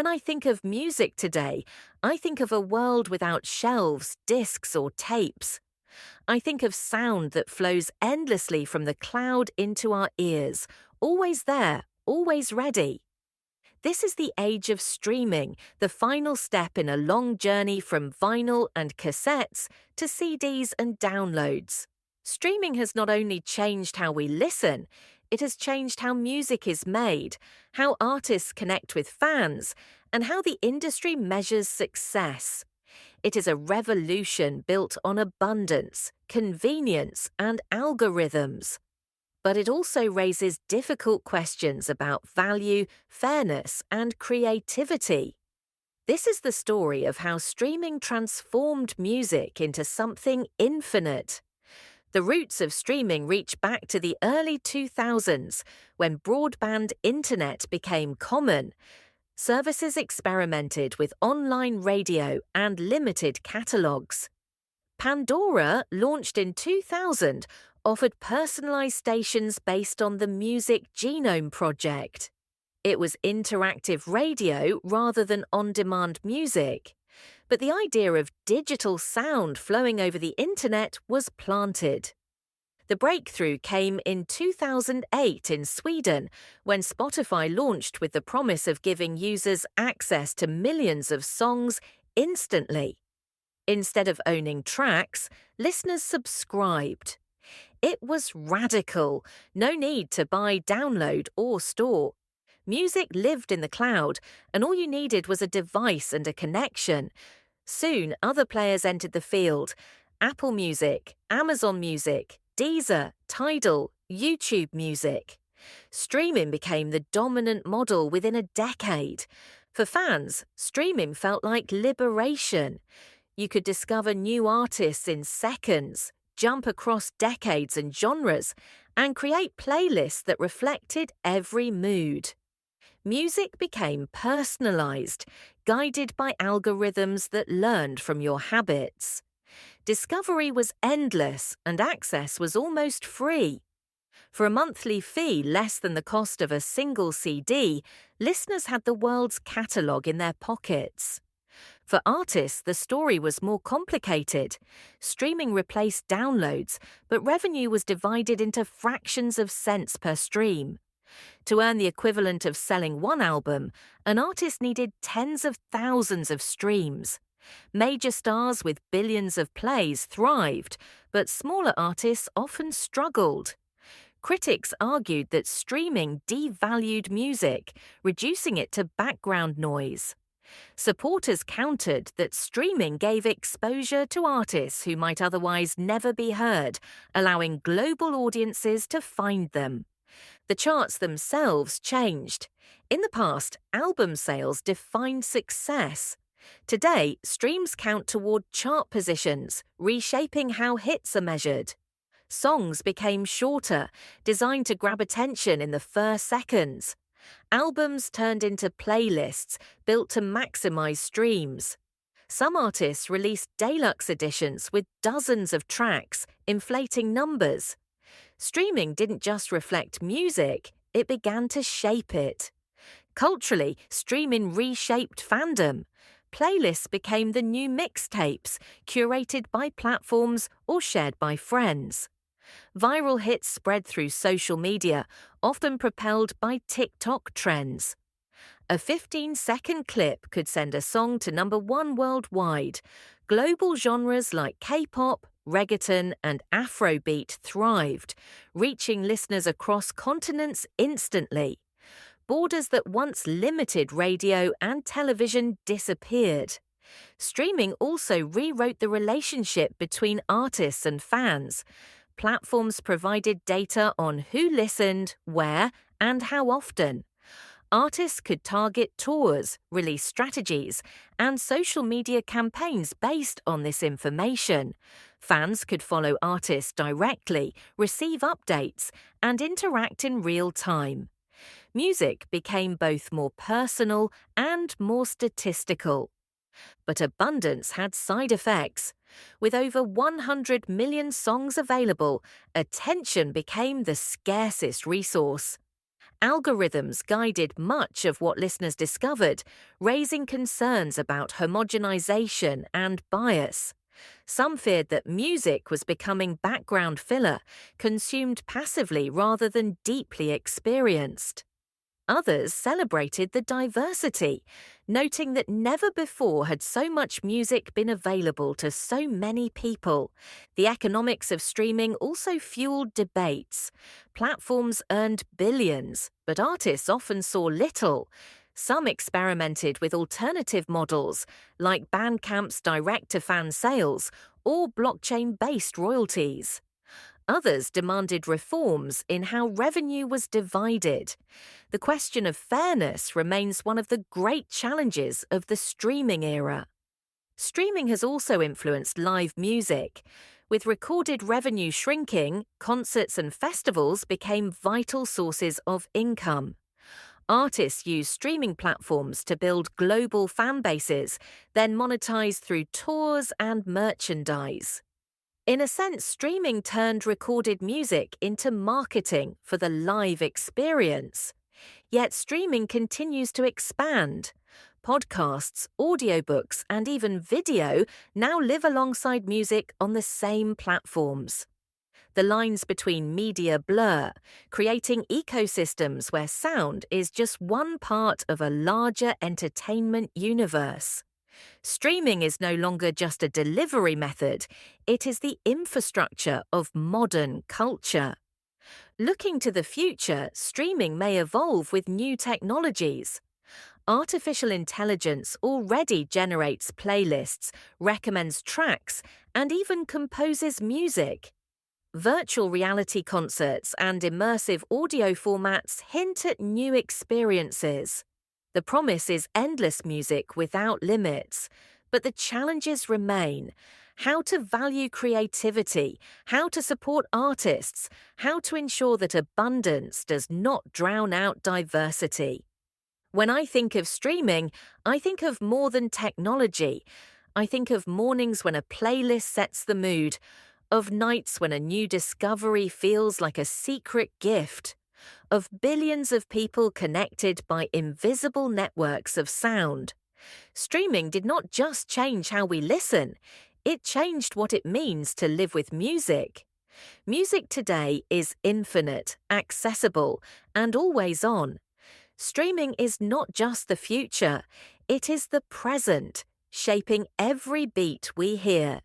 When I think of music today, I think of a world without shelves, discs, or tapes. I think of sound that flows endlessly from the cloud into our ears, always there, always ready. This is the age of streaming, the final step in a long journey from vinyl and cassettes to CDs and downloads. Streaming has not only changed how we listen, it has changed how music is made, how artists connect with fans, and how the industry measures success. It is a revolution built on abundance, convenience, and algorithms. But it also raises difficult questions about value, fairness, and creativity. This is the story of how streaming transformed music into something infinite. The roots of streaming reach back to the early 2000s, when broadband internet became common. Services experimented with online radio and limited catalogues. Pandora, launched in 2000, offered personalized stations based on the Music Genome Project. It was interactive radio rather than on-demand music. But the idea of digital sound flowing over the internet was planted. The breakthrough came in 2008 in Sweden, when Spotify launched with the promise of giving users access to millions of songs instantly. Instead of owning tracks, listeners subscribed. It was radical. No need to buy, download, or store. Music lived in the cloud, and all you needed was a device and a connection. Soon, other players entered the field: Apple Music, Amazon Music, Deezer, Tidal, YouTube Music. Streaming became the dominant model within a decade. For fans, streaming felt like liberation. You could discover new artists in seconds, jump across decades and genres, and create playlists that reflected every mood. Music became personalized, guided by algorithms that learned from your habits. Discovery was endless and access was almost free. For a monthly fee less than the cost of a single CD, listeners had the world's catalogue in their pockets. For artists, the story was more complicated. Streaming replaced downloads, but revenue was divided into fractions of cents per stream. To earn the equivalent of selling one album, an artist needed tens of thousands of streams. Major stars with billions of plays thrived, but smaller artists often struggled. Critics argued that streaming devalued music, reducing it to background noise. Supporters countered that streaming gave exposure to artists who might otherwise never be heard, allowing global audiences to find them. The charts themselves changed. In the past, album sales defined success. Today, streams count toward chart positions, reshaping how hits are measured. Songs became shorter, designed to grab attention in the first seconds. Albums turned into playlists built to maximize streams. Some artists released deluxe editions with dozens of tracks, inflating numbers. Streaming didn't just reflect music, it began to shape it. Culturally, streaming reshaped fandom. Playlists became the new mixtapes, curated by platforms or shared by friends. Viral hits spread through social media, often propelled by TikTok trends. A 15-second clip could send a song to #1 worldwide. Global genres like K-pop, reggaeton, and Afrobeat thrived, reaching listeners across continents instantly. Borders that once limited radio and television disappeared. Streaming also rewrote the relationship between artists and fans. Platforms provided data on who listened, where, and how often. Artists could target tours, release strategies, and social media campaigns based on this information. Fans could follow artists directly, receive updates, and interact in real time. Music became both more personal and more statistical. But abundance had side effects. With over 100 million songs available, attention became the scarcest resource. Algorithms guided much of what listeners discovered, raising concerns about homogenization and bias. Some feared that music was becoming background filler, consumed passively rather than deeply experienced. Others celebrated the diversity, noting that never before had so much music been available to so many people. The economics of streaming also fueled debates. Platforms earned billions, but artists often saw little. Some experimented with alternative models, like Bandcamp's direct-to-fan sales or blockchain-based royalties. Others demanded reforms in how revenue was divided. The question of fairness remains one of the great challenges of the streaming era. Streaming has also influenced live music. With recorded revenue shrinking, concerts and festivals became vital sources of income. Artists use streaming platforms to build global fan bases, then monetize through tours and merchandise. In a sense, streaming turned recorded music into marketing for the live experience. Yet streaming continues to expand. Podcasts, audiobooks, and even video now live alongside music on the same platforms. The lines between media blur, creating ecosystems where sound is just one part of a larger entertainment universe. Streaming is no longer just a delivery method, it is the infrastructure of modern culture. Looking to the future, streaming may evolve with new technologies. Artificial intelligence already generates playlists, recommends tracks, and even composes music. Virtual reality concerts and immersive audio formats hint at new experiences. The promise is endless music without limits, but the challenges remain. How to value creativity, how to support artists, how to ensure that abundance does not drown out diversity. When I think of streaming, I think of more than technology. I think of mornings when a playlist sets the mood, of nights when a new discovery feels like a secret gift, of billions of people connected by invisible networks of sound. Streaming did not just change how we listen, it changed what it means to live with music. Music today is infinite, accessible, and always on. Streaming is not just the future, it is the present, shaping every beat we hear.